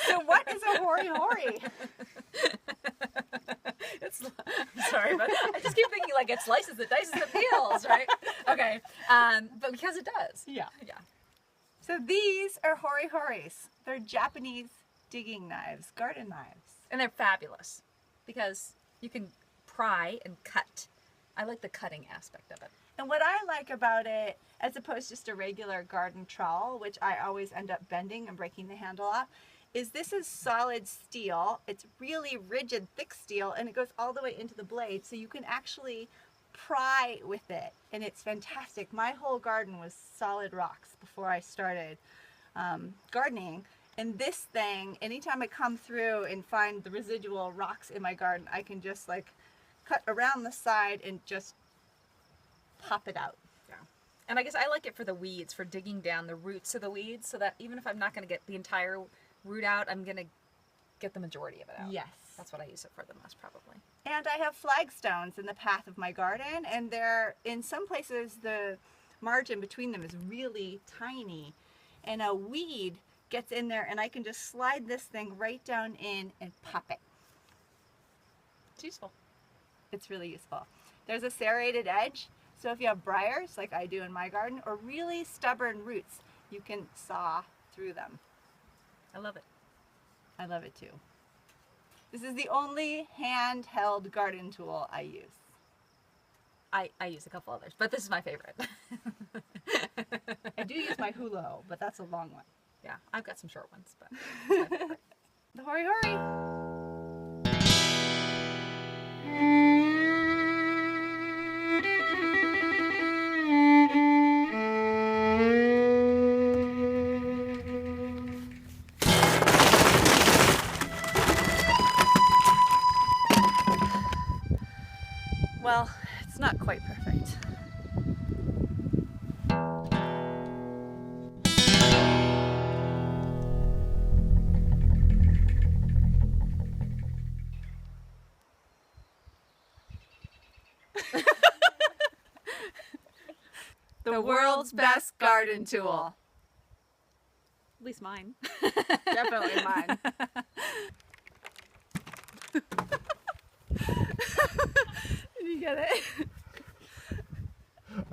So what is a Hori Hori? Sorry, but I just keep thinking like it slices, it dices, it peels, right? Okay, but because it does. Yeah. Yeah. So these are Hori Horis. They're Japanese digging knives, garden knives. And they're fabulous because you can pry and cut. I like the cutting aspect of it. And what I like about it, as opposed to just a regular garden trowel, which I always end up bending and breaking the handle off, is this is solid steel. It's really rigid, thick steel, and it goes all the way into the blade, so you can actually pry with it, and it's fantastic. My whole garden was solid rocks before I started gardening, and this thing, anytime I come through and find the residual rocks in my garden, I can just like cut around the side and just pop it out. Yeah. And I guess I like it for the weeds, for digging down the roots of the weeds, so that even if I'm not going to get the entire root out, I'm going to get the majority of it out. Yes. That's what I use it for the most, probably. And I have flagstones in the path of my garden, and they're, in some places, the margin between them is really tiny, and a weed gets in there, and I can just slide this thing right down in and pop it. It's useful. It's really useful. There's a serrated edge, so if you have briars, like I do in my garden, or really stubborn roots, you can saw through them. I love it. I love it too. This is the only handheld garden tool I use. I use a couple others, but this is my favorite. I do use my hula, but that's a long one. Yeah, I've got some short ones, but it's my favorite. The Hori Hori. Well, it's not quite perfect. The world's best garden tool. At least mine. Definitely mine. Did you get it?